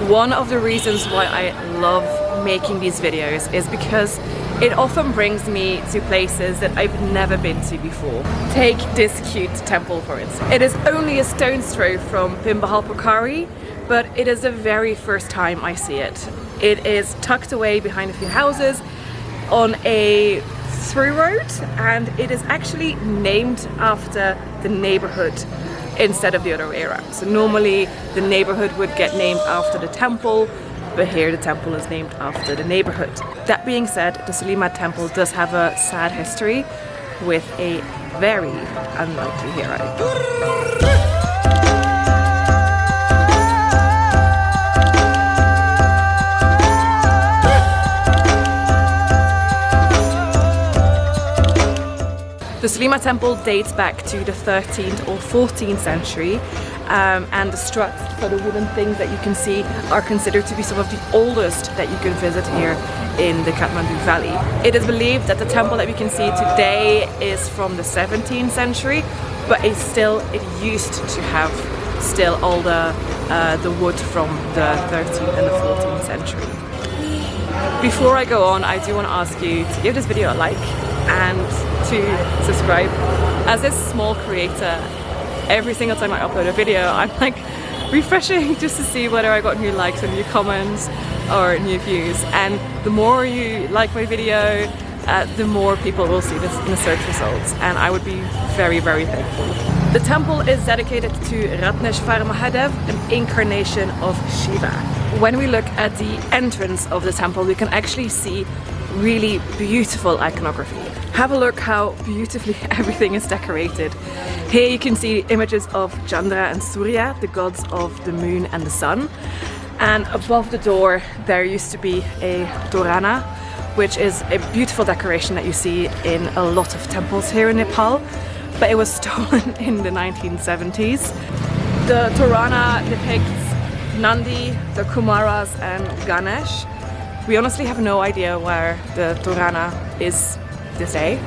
One of the reasons why I love making these videos is because it often brings me to places that I've never been to before. Take this cute temple for instance. It is only a stone's throw from Pimbahal Pokhari, but it is the very first time I see it. It is tucked away behind a few houses on a through road, and it is actually named after the neighborhood instead of the other way around. So normally the neighborhood would get named after the temple, but here the temple is named after the neighborhood. That being said, the Sulima temple does have a sad history with a very unlikely hero. The Sulima temple dates back to the 13th or 14th century, and the struts, so the wooden things that you can see, are considered to be some of the oldest that you can visit here in the Kathmandu Valley. It is believed that the temple that we can see today is from the 17th century, but it used to have still all the wood from the 13th and the 14th century. Before I go on, I do want to ask you to give this video a like and to subscribe. As a small creator, every single time I upload a video, I'm like refreshing just to see whether I got new likes and new comments or new views. And the more you like my video, the more people will see this in the search results, and I would be very, very thankful. The temple is dedicated to Ratneshwar Mahadev, an incarnation of Shiva. When we look at the entrance of the temple, we can actually see really beautiful iconography. Have a look how beautifully everything is decorated. Here you can see images of Chandra and Surya, the gods of the moon and the sun. And above the door there used to be a Torana, which is a beautiful decoration that you see in a lot of temples here in Nepal, but it was stolen in the 1970s. The Torana depicts Nandi, the Kumaras and Ganesh. We honestly have no idea where the Torana is this day.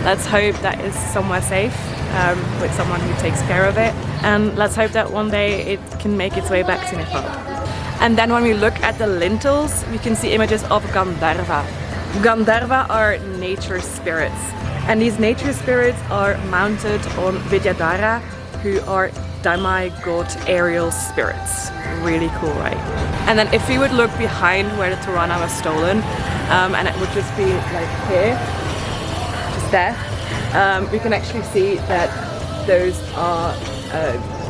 Let's hope that is somewhere safe with someone who takes care of it, and let's hope that one day it can make its way back to Nepal. And then when we look at the lintels, we can see images of Gandharva. Gandharva are nature spirits, and these nature spirits are mounted on Vidyadhara, who are demigod aerial spirits. Really cool, right? And then if we would look behind where the Torana was stolen, and it would just be like here, just there, we can actually see that those are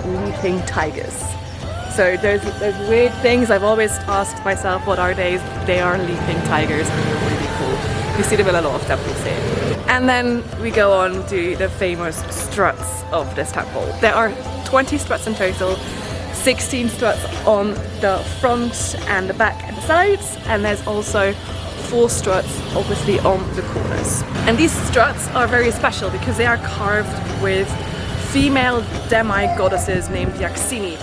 leaping tigers. So those weird things, I've always asked myself what are they? They are leaping tigers, and they're really cool. You see them in a lot of temples here. And then we go on to the famous struts of this temple. There are 20 struts in total, 16 struts on the front and the back and the sides, and there's also 4 struts obviously on the corners. And these struts are very special because they are carved with female demi-goddesses named Yaksini.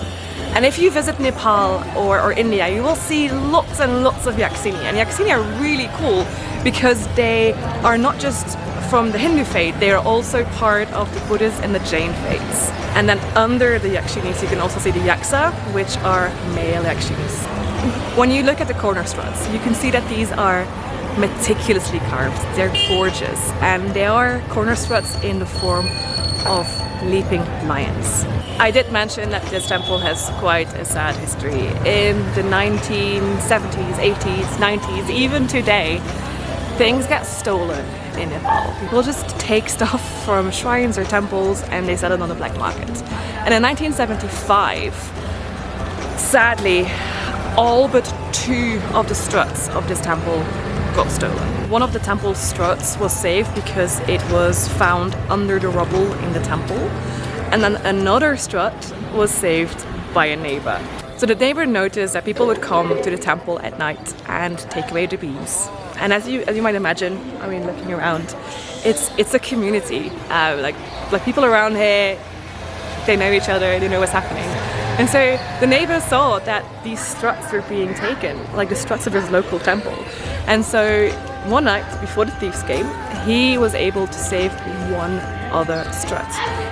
And if you visit Nepal or India, you will see lots and lots of Yaksini. And Yaksini are really cool because they are not just from the Hindu faith, they are also part of the Buddhist and the Jain faiths. And then under the Yakshinis you can also see the Yaksa, which are male Yakshinis. When you look at the corner struts, you can see that these are meticulously carved. They're gorgeous, and they are corner struts in the form of leaping lions. I did mention that this temple has quite a sad history. In the 1970s, 80s, 90s, even today, things get stolen in Nepal. People just take stuff from shrines or temples and they sell it on the black market. And in 1975, sadly, all but 2 of the struts of this temple got stolen. One of the temple's struts was saved because it was found under the rubble in the temple, and then another strut was saved by a neighbor. So the neighbor noticed that people would come to the temple at night and take away the beams. And as you might imagine, I mean, looking around, it's a community. Like people around here, they know each other, they know what's happening. And so the neighbor saw that these struts were being taken, like the struts of his local temple. And so one night before the thieves came, he was able to save one other strut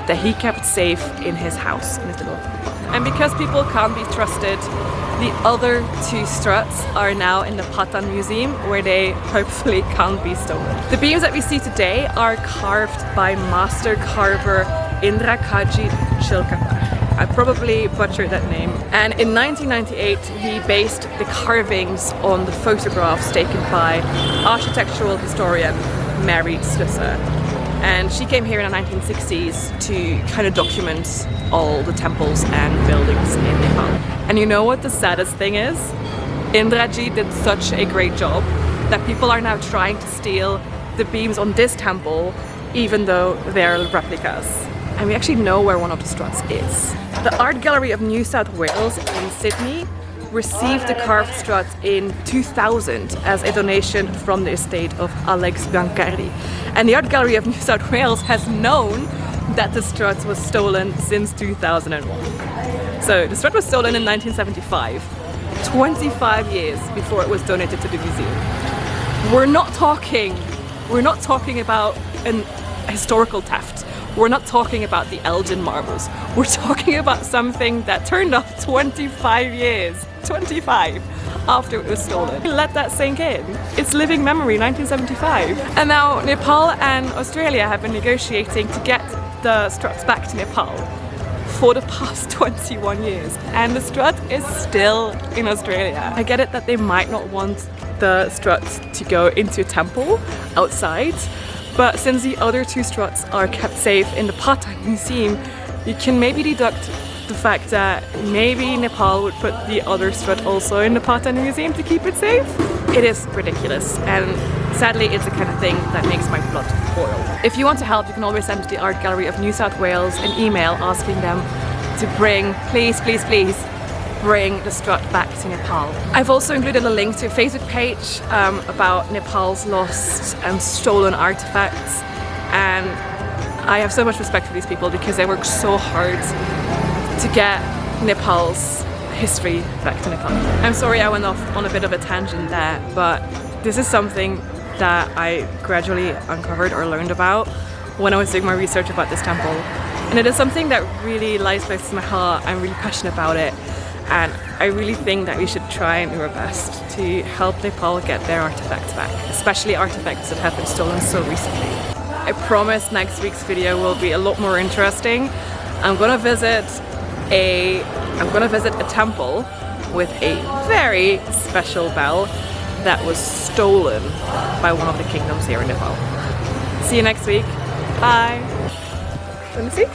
that he kept safe in his house, in his little apartment. And because people can't be trusted, the other two struts are now in the Patan Museum, where they hopefully can't be stolen. The beams that we see today are carved by master carver Indra Kaji Chilkapar. I probably butchered that name. And in 1998, he based the carvings on the photographs taken by architectural historian Mary Slusser. And she came here in the 1960s to kind of document all the temples and buildings in Nepal. And you know what the saddest thing is? Indraji did such a great job that people are now trying to steal the beams on this temple, even though they're replicas. And we actually know where one of the struts is. The Art Gallery of New South Wales in Sydney received the carved strut in 2000 as a donation from the estate of Alex Biancardi. And the Art Gallery of New South Wales has known that the strut was stolen since 2001. So the strut was stolen in 1975, 25 years before it was donated to the museum. We're not talking about an historical theft. We're not talking about the Elgin marbles. We're talking about something that turned up 25 years, 25, after it was stolen. Let that sink in. It's living memory, 1975. And now Nepal and Australia have been negotiating to get the struts back to Nepal for the past 21 years. And the strut is still in Australia. I get it that they might not want the struts to go into a temple outside, but since the other two struts are kept safe in the Patan Museum, you can maybe deduct the fact that maybe Nepal would put the other strut also in the Patan Museum to keep it safe. It is ridiculous, and sadly it's the kind of thing that makes my blood boil. If you want to help, you can always send to the Art Gallery of New South Wales an email asking them to bring, please, bring the strut back to Nepal. I've also included a link to a Facebook page about Nepal's lost and stolen artifacts, and I have so much respect for these people because they work so hard to get Nepal's history back to Nepal. I'm sorry I went off on a bit of a tangent there, but this is something that I gradually uncovered or learned about when I was doing my research about this temple. And it is something that really lies close to my heart. I'm really passionate about it. And I really think that we should try and do our best to help Nepal get their artifacts back, especially artifacts that have been stolen so recently. I promise next week's video will be a lot more interesting. I'm gonna visit a temple with a very special bell that was stolen by one of the kingdoms here in Nepal. See you next week. Bye. Wanna see?